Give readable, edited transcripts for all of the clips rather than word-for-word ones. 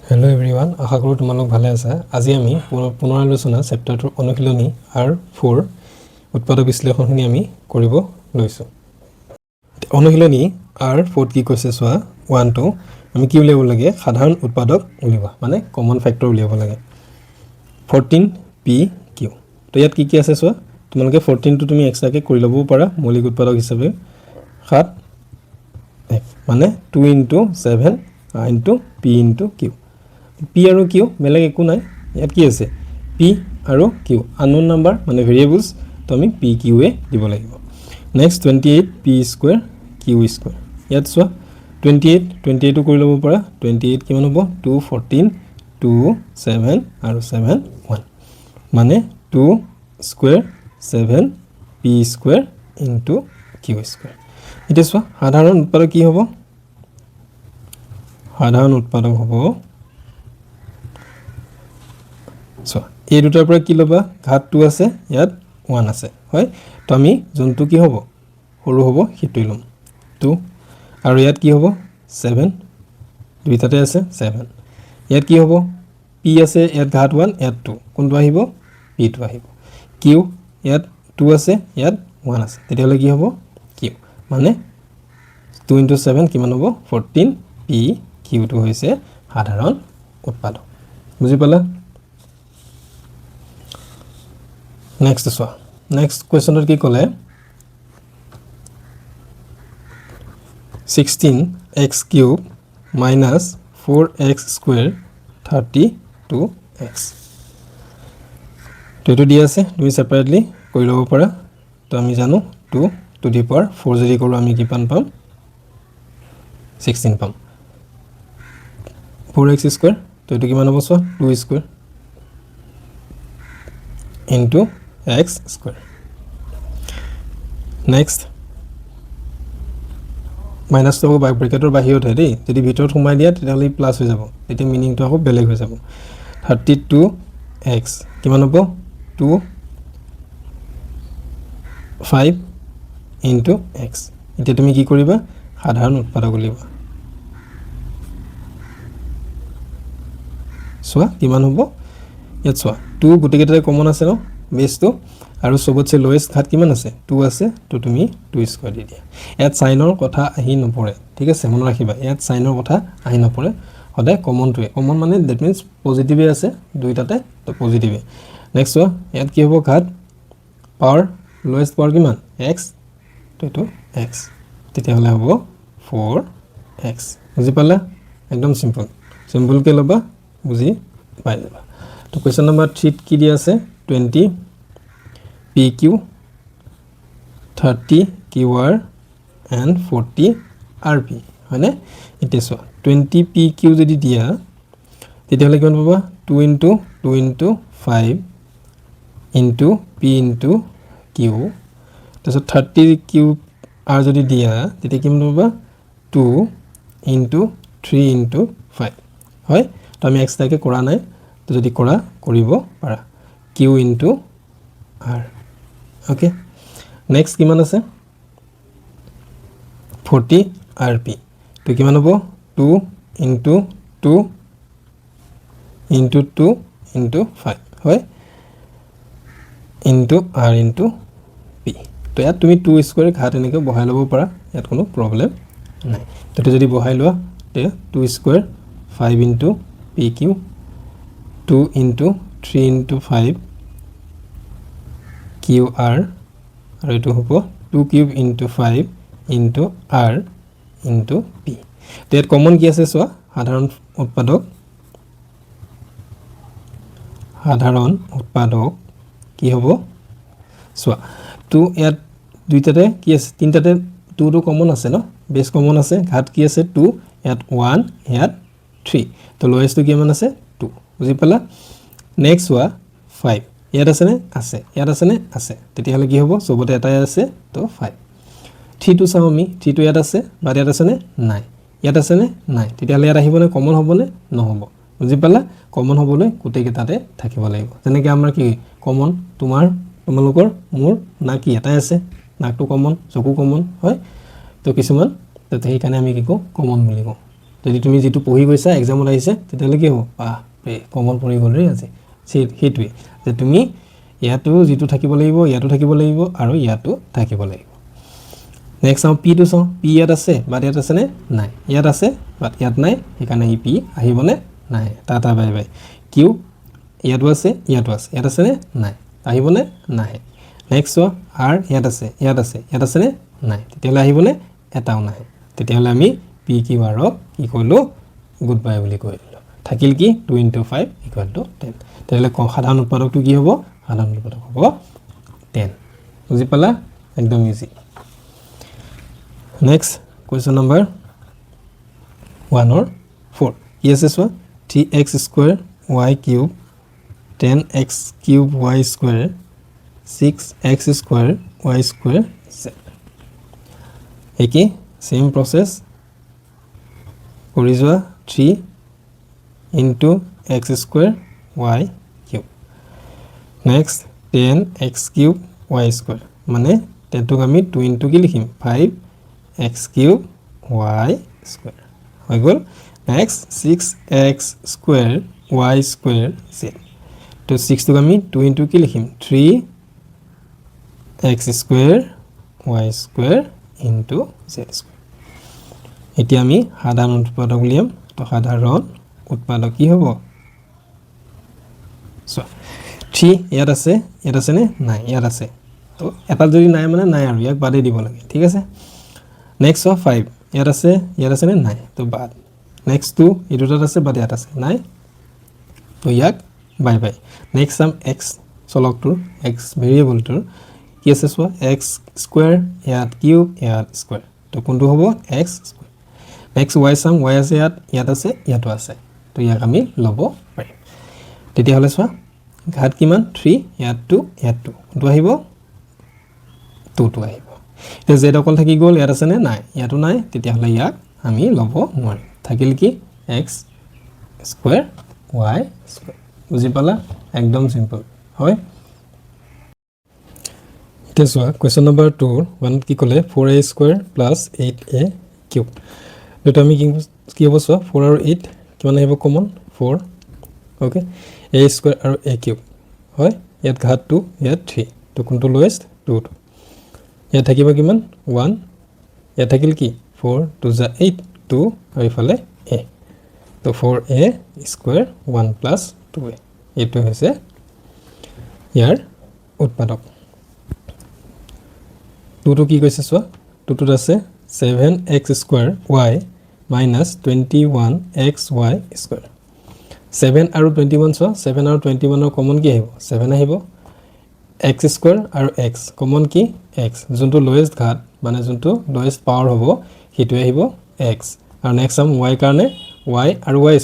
Hello everyone, আশা কৰো তোমালোক ভালে আছা। আজি আমি পুনৰ আলোচনা চেপ্টাৰটোৰ অনুশীলনী R4 উৎপাদক বিশ্লেষণখিনি আমি কৰিব লৈছো। অনুশীলনী R4 কি কৈছে চোৱা 1 2 আমি কি উলিয়াব লাগে সাধাৰণ উৎপাদক উলিয়াবা মানে কমন ফেক্টৰ উলিয়াব লাগে 14pq। তো ইয়াত কি কি আছে চোৱা তোমালোকে 14 টো তুমি এক্সট্ৰাকে কৰি ল'ব পাৰা মৌলিক উৎপাদক হিচাপে 7 মানে 2 into 7 into p into q। p আৰু q বেলেগ একো নাই ইয়াত কি আছে p আৰু q unknown number মানে ভেৰিয়েবলস তো আমি p q এ দিব লাগিব। Next 28 p square q square ইয়াত চোৱা 28 টো কৰি ল'ব পাৰা 28 কিমান হ'ব 2 14 2 7 আৰু 7 1 মানে 2 square 7 p square into q square. এটা চোৱা সাধাৰণ উৎপাদক কি হ'ব সাধাৰণ উৎপাদক হ'ব সো এই দুটাৰ পৰা কি লবা ঘাত 2 আছে ইয়াত 1 আছে হয় তো আমি যোনটো কি হ'ব সৰু হ'ব হিটুই লম 2 আৰু ইয়াত কি হ'ব 7 দুইটাতে আছে 7 ইয়াত কি হ'ব p আছে ইয়াত ঘাত 1 ইয়াত 2 কোনটো আহিব p টো আহিব q ইয়াত 2 আছে ইয়াত 1 আছে তেতিয়ালে কি হ'ব q মানে 2 into 7 কিমান হ'ব 14 p q টো হৈছে সাধাৰণ উৎপাদক বুজি পালা। Next so next question কি ক'লে 16x cube minus 4x square 32x তো এটো দিয়া আছে তুমি সেপাৰেটলি কৰি ল'ব পাৰা তো আমি জানো 2 to the power 4 যদি কৰো আমি কি পাম 16 পাম 4x square তো এটো কিমান হ'ব 2 square into x square. Next minus to by bracket or বাহিৰত হে দেই যদি ভিতৰত সোমাই দিয়া তেতিয়ালে প্লাস হৈ যাব তেতিয়া মিনিং টো আকৌ বেলেগ হৈ যাব 32x কিমান হ'ব 2 5 into x এতিয়া তুমি কি কৰিবা সাধাৰণ উৎপাদক উলিয়াবা সোৱা কিমান হ'ব ইয়াত সোৱা 2 গুটিকেটাৰে কমন আছে ন বেস তো আৰু সবতছে লোয়েস্ট ঘাত কিমান আছে 2 আছে তো তুমি 2 স্কয়ার দি দিয়া ইয়াত সাইনৰ কথা আহি নপৰে ঠিক আছে মন ৰাখিবা ইয়াত সাইনৰ কথা আহি নপৰে সদায় কমনটোৱে কমন মানে দ্যাট মিন্স পজিটিভে আছে দুইটাতে তো পজিটিভে নেক্সট ওয়া ইয়াত কি হ'ব ঘাত পাওয়াৰ লোয়েস্ট পাওয়াৰ কিমান x তো এটো x তেতিয়া হলে হ'ব 4x বুজি পালা একদম সিম্পল সিম্পল কে লবা বুজি পাই যাবা। তো কোৱেশ্চন নম্বৰ 3 কি দিয়া আছে 20 pq 30 qr and 40 rp হয়নে ইতে সো 20 pq যদি দিয়া তেতিয়া হলে কিমান পাবা 2 into 5 into p into q তাছত 30 q r যদি দিয়া তেতিয়া কিমান পাবা 2 into 3 into 5 হয় তো আমি এক্সট্ৰাকে কৰা নাই তো যদি কৰা কৰিব পাৰা q into r okay next কিমান আছে 40 rp তো কিমান হ'ব 2 into 2 into 2 into 5 হয় into r into p তো ইয়াত তুমি 2 স্কয়াৰ ঘাত এনেকৈ বহাই ল'ব পাৰা ইয়াত কোনো প্ৰবলেম নাই তো যদি বহাই লোৱা তে 2 square 5 into pq 2 into 3 into 5 qr আৰু এটো হ'ব 2 cube into 5 into r into p তো এত কমন কি আছে সোৱা সাধাৰণ উৎপাদক কি হ'ব সোৱা তো ইয়াত দুইটাতে কি আছে তিনটাতে 2 টো কমন আছে ন বেস কমন আছে ঘাত কি আছে 2 ইয়াত 1 ইয়াত 3 তো লোয়েস্ট তো কিমান আছে 2 বুজি পালা নেক্সট ওয়া 5 ইয়াত আছে নে আছে ইয়াত আছে নে আছে তেতিয়া হলে কি হ'ব সবতে এটাই আছে তো 5 3 টো চাও আমি 3 টো ইয়াত আছে বা ইয়াত আছে নে নাই ইয়াত আছে নে নাই তেতিয়া হলে ইয়াত আহিবনে কমন হ'বনে নহব বুজি পালা কমন হ'বলৈ কুটে কেটাতে থাকিব লাগিব যেনেকৈ আমাৰ কি কমন তোমালোকৰ মোৰ না কি এটাই আছে নাকটো কমন চকু কমন হয় তো কিছুমান তো সেই কাৰণে আমি কি কো কমন বুলি কও তো যদি তুমি যেটো পঢ়ি গৈছা এক্সামত আহিছে তেতিয়ালে কি হ'ব বাপৰে কমন পৰি গ'ল ৰে আজি সেইটোৱে যে তুমি ইয়াতো যেটো থাকিব লাগিব ইয়াতো থাকিব লাগিব আৰু ইয়াতো থাকিব লাগিব নেক্সট আম পি টু চাও পি ইয়াত আছে বাট ইয়াত আছে নে নাই ইয়াত আছে বাট ইয়াত নাই সেইকাৰণে ই পি আহিবনে নাই টাটা বাই বাই কিউ ইয়াতো আছে ইয়াত আছে নে নাই আহিবনে নাই নেক্সট চোৱা আৰ ইয়াত আছে নে নাই তেতিয়ালে আহিবনে এটাও নাই তেতিয়ালে আমি পি কিউ আৰ কি কৰিলো গুড বাই বুলি কৰিলো থাকিল কি 2 * 5 = 10 তেতিয়ালে সাধাৰণ উৎপাদকটো কি হ'ব সাধাৰণ উৎপাদক হ'ব 10 বুজি পালা একদম easy next question number 1 or 4 কি আছে চোৱা 3x² y³ 10x³ y² 6x² y² z একি সেম প্ৰসেস কৰি যোৱা 3 * x² y³ next 10x³ y² মানে 10 টোক আমি 2 * কি লিখিম 5x³ y² হৈ গ'ল নেক্সট 6x² y² z তো 6 টোক আমি 2 * কি লিখিম 3x² y² into z²। এতিয়া আমি সাধাৰণ উৎপাদক লিয়াম তো সাধাৰণ উৎপাদক কি হ'ব সো 3 ইয়াত আছে নে নাই ইয়াত আছে তো এটা যদি নাই মানে নাই আৰু ইয়াক বাদে দিব লাগে ঠিক আছে নেক্সট 5 ইয়াত আছে নে নাই তো বাদ নেক্সট 2 ইটোত আছে বাদ ইয়াত আছে নাই তো ইয়াক বাই বাই নেক্সট সাম x চলকটোৰ x ভেৰিয়েবলটোৰ কি আছে সোৱা x² ইয়াত কিউব ইয়াত স্কয়াৰ তো কোনটো হ'ব x²। নেক্সট y সাম y আছে ইয়াত আছে ইয়াতো আছে তো ইয়াক আমি লব পাৰিম তেতিয়া হলে সোৱা ঘাত কিমান 3 ইয়াত 2 ইয়াত 2 কোনটো আহিব 2 টো আহিব এতিয়া z অকল থাকি গ'ল ইয়াত আছে নে নাই ইয়াতো নাই তেতিয়া হলে ইয়াক আমি লব নোৱাৰিম থাকিল কি x² y² বুজি পালা একদম সিম্পল হয় তেসোৱা কোৱেশ্চন নম্বৰ 2 1 কি কলে 4a² + 8a³ তো আমি কি হ'ব সোৱা 4 আৰু 8 কিমান আহিব কমন 4 ওকে a² আৰু a³ হয় ইয়াত ঘাত 2 ইয়াত 3 তো কোনটো লোৱেষ্ট 2 টো ইয়াত থাকিব কিমান 1 ইয়াত থাকিল কি 4 2 * 8 2 আৰু ইফালে a তো 4a² 1 + 2a এটো হৈছে ইয়াৰ উৎপাদক 2 টো কি কৈছে সোৱা 2 টোত আছে 7x² y - 21xy² 7 আৰু 21 সোৱা 7 আৰু 21 ৰ কমন কি আহিব 7 আহিব x² আৰু x কমন কি x যোনটো লোৱেষ্ট ঘাত মানে যোনটো লোৱেষ্ট পাৱাৰ হ'ব হিটো আহিব x আৰু নেক্সট সাম y কাৰণে y আৰু y²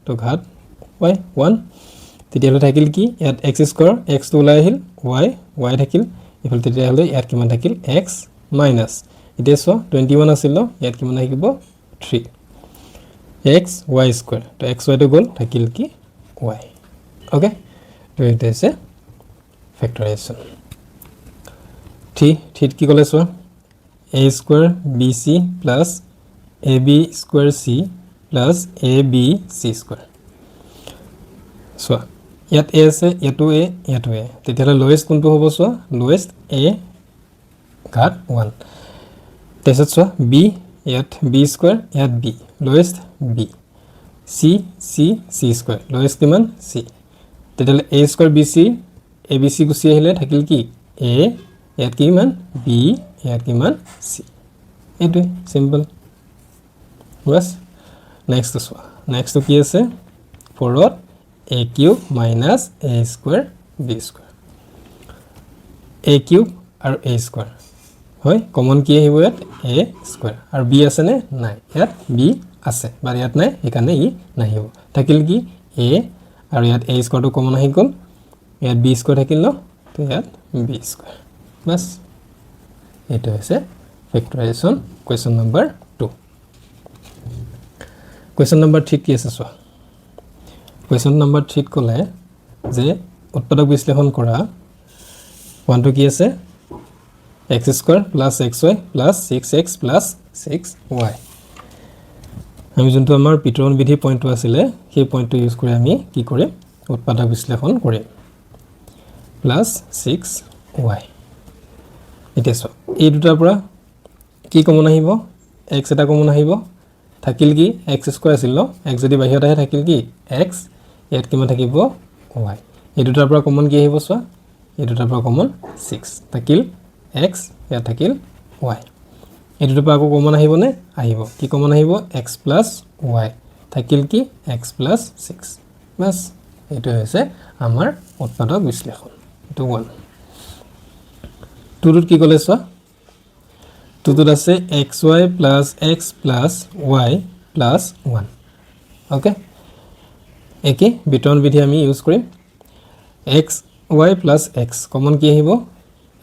তো ঘাত y 1 তেতিয়ালে থাকিল কি ইয়াত x² x টো ওলাই আহিল y থাকিল ইফালে তেতিয়ালে ইয়াত কিমান থাকিল x মাইনাস এতিয়া সোৱা 21 আছিল ইয়াত কিমান আহিব 3 x y² তো x y টো গল থাকিল কি y ওকে তো এটা আছে ফ্যাক্টৰাইজেশন ঠিক কি কলে সোৱা a² bc + ab² c + abc² সোৱা ইয়াত a আছে ইয়াতো a তেতিয়ালে লোৱেষ্ট কোনটো হ'ব সোৱা লোৱেষ্ট a ঘাত 1 তেছত সোৱা b ইয়াত b² ইয়াত b lowest b c² lowest কিমান c তেতিয়ালে a² bc abc গুছি আহিলে থাকিল কি a ইয়াত কিমান b ইয়াত কিমান c এটো সিম্পল বাস নেক্সট সোৱা নেক্সট কি আছে 4 a³ - a² b² a³ আৰু a² হয় কমন কি আহিব ইয়াত a² আৰু b আছে নে নাই ইয়াত b আছে বাৰ ইয়াত নাই এখানে ই নাহিব থাকিল কি a আৰু ইয়াত a² টো কমন আহি গল ইয়াত b² থাকিল ন তো ইয়াত b² বাস এটা হৈছে ফ্যাক্টৰাইজেশন কোৱেশ্চন নম্বৰ 2 কোৱেশ্চন নম্বৰ 3 কি আছে সোৱা কোৱেশ্চন নম্বৰ 3 কলে যে উৎপাদক বিশ্লেষণ কৰা 1 টো কি আছে x² + xy + 6x + 6y আমি যোনটো আমাৰ বিতৰণ বিধি পইণ্টটো আছিলে সেই পইণ্টটো ইউজ কৰি আমি কি কৰিম উৎপাদক বিশ্লেষণ কৰিম প্লাছ 6y এতিয়া চোৱা এই দুটাৰ পৰা কি কমন আহিব x এটা কমন আহিব থাকিল কি x স্কয়াৰ আছিল ন x যদি বাহিৰত আহে থাকিল কি x ইয়াত কিমান থাকিব y এই দুটাৰ পৰা কমন কি আহিব চোৱা এই দুটাৰ পৰা কমন 6 থাকিল x ইয়াত থাকিল y এই দুটাৰ পৰা আকৌ কমন আহিবনে আহিব কি কমন আহিব x y থাকিল কি x 6 বাস এইটো হৈছে আমাৰ উৎপাদক বিশ্লেষণ এটো 1 টুৰুত কি কলে চোৱা টুৰুত আছে xy x y 1 ওকে একে বিতৰণ বিধি আমি ইউজ কৰিম x y x কমন কি আহিব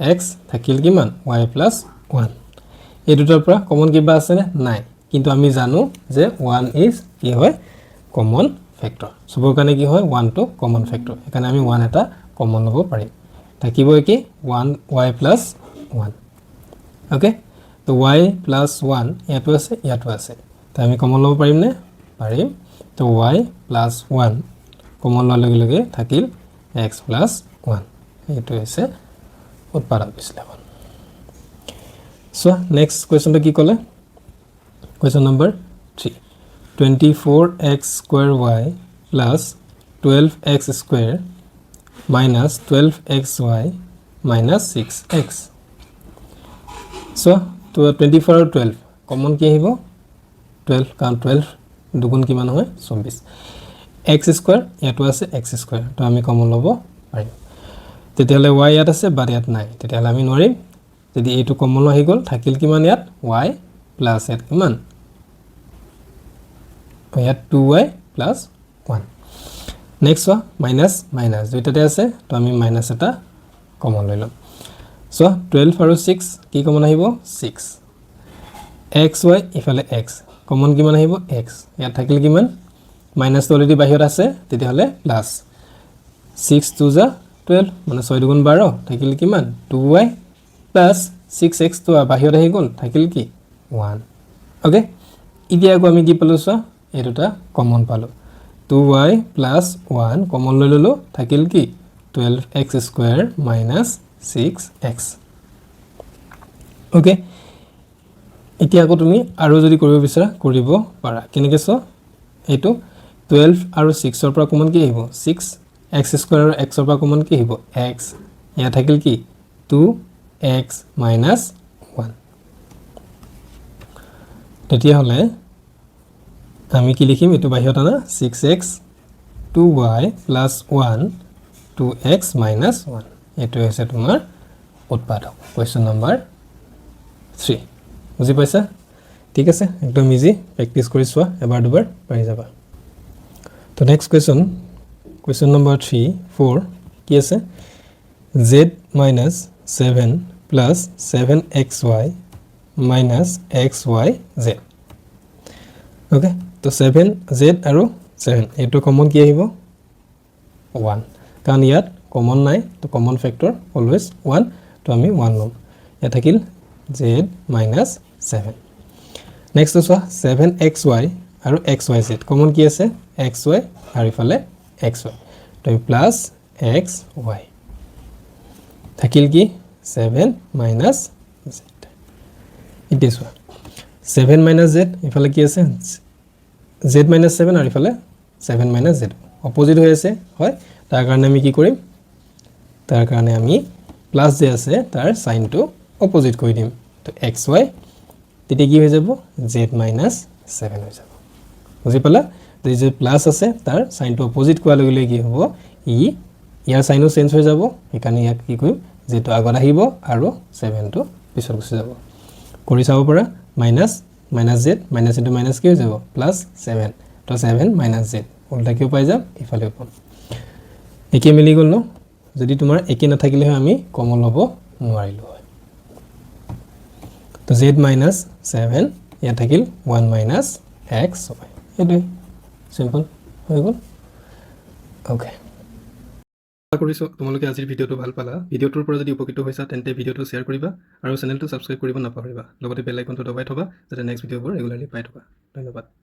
x থাকিল কিমান y 1 এই দুটাৰ পৰা কমন কিবা আছে নে নাই কিন্তু আমি জানো যে 1 ইজ কি হয় কমন ফ্যাক্টৰ সবৰ কাৰণে কি হয় 1 টো কমন ফ্যাক্টৰ এখানে আমি 1 এটা কমন লব পাৰিম থাকিব কি 1 y 1 ওকে তো y 1 ইয়াতো আছে তো আমি কমন লব পাৰিম নে পাৰিম তো y 1 কমন ললে লগে লগে থাকিল x 1 এইটো হৈছে উৎপাদক বিশ্লেষণ So next question to ki kole question number 3 24x square y plus 12x square minus 12xy minus 6x so to 24 or 12 common ki ahibo 12 kan 12 dugun kiman hoy 24 x square yato ase x square to ami common lobo parim tetiale y yat ase bar yat nai tetiale ami norim যদি এইটো common হৈ গল থাকিল কিমান ইয়াত y plus ইয়াত কিমান ইয়াত 2y plus 1 next ওয়া মাইনাস মাইনাস দুইটাতে আছে তো আমি মাইনাস এটা কমন লইলাম সো 12 আৰু 6 কি কমন আহিব 6 xy ইফালে x কমন কিমান আহিব x ইয়াত থাকিল কিমান মাইনাস অলৰেডি বাহিৰত আছে তেতিয়া হলে প্লাস 6 2 যা 12 মানে 6 দুগুণ 12 থাকিল কিমান 2y plus 6x to বাহিৰত আহি গল থাকিল কি 1 ওকে এতিয়া আকৌ আমি কি পালো সো এই দুটা কমন পালো 2y plus 1 কমন লৈ ললো থাকিল কি 12x square minus 6x okay এতিয়া আকৌ তুমি আৰু যদি কৰিব বিচাৰা কৰিব পাৰা কেনেকৈ সো এইটো 12 আৰু 6 ৰ পৰা কমন কি আহিব 6x square আৰু x ৰ পৰা কমন কি আহিব x ইয়া থাকিল কি 2x minus 1 তেতিয়া হলে আমি কি লিখিম এটো বাহিৰত আনা 6x 2y plus 1 2x minus 1 এটো হৈছে তোমাৰ উৎপাদক কোৱেশ্চন নম্বৰ 3 বুজি পাইছা ঠিক আছে একদম ইজি প্ৰেক্টিস কৰি চোৱা এবাৰ দুবাৰ পাৰি যাবা তো নেক্সট কোৱেশ্চন নম্বৰ 3 4 কি আছে z minus 7 plus 7xy minus xyz okay তো 7z আৰু 7 এটো কমন কি আহিব 1 কাৰণ ইয়াত কমন নাই তো কমন ফ্যাক্টৰ অলৱেজ 1 তো আমি 1 লম এটা থাকিল z minus 7 নেক্সট আছে 7xy আৰু xyz কমন কি আছে xy আৰু ইফালে xy তো প্লাস xy থাকিল কি 7 minus z it is 7 minus z ইফালে কি আছে z minus 7 আৰু ইফালে 7 minus z অপোজিট হৈ আছে হয় তাৰ কাৰণে আমি কি কৰিম তাৰ কাৰণে আমি প্লাস যে আছে তাৰ সাইনটো অপোজিট কৰি দিম তো xy তেতিয়া কি হৈ যাব z minus 7 হৈ যাব বুজি পালা তো যে প্লাস আছে তাৰ সাইনটো অপোজিট কোৱা লগে লগে কি হ'ব ই ইয়াৰ সাইনও চেঞ্জ হৈ যাব এখানে ইয়াক কি কৰিম যেটো আগত আহিব আৰু 7 টো পিছত গুছি যাব কৰি চাব পৰা minus minus z minus into minus কি হৈ যাব প্লাস 7 তো 7 মাইনাস z উল্টা কিও পাই যাম ইফালে পাম একে মিলি গল ন যদি তোমাৰ একে না থাকিলে আমি কমন লব নোৱাৰিলো হয় তো z minus 7 ইয়া থাকিল 1 minus x হয় এটো সিম্পল হৈ গল ওকে কৰিছো তোমালোকে আজিৰ ভিডিওটো ভাল পালা ভিডিওটোৰ পৰা যদি উপকৃত হৈছা তেন্তে ভিডিওটো শেয়াৰ কৰিবা আৰু চেনেলটো সাবস্ক্ৰাইব কৰিব নাপাহৰিবা লগতে বেল আইকনটো দবাই থবা যাতে নেক্সট ভিডিওবোৰ ৰেগুলাৰলি পাই থকা ধন্যবাদ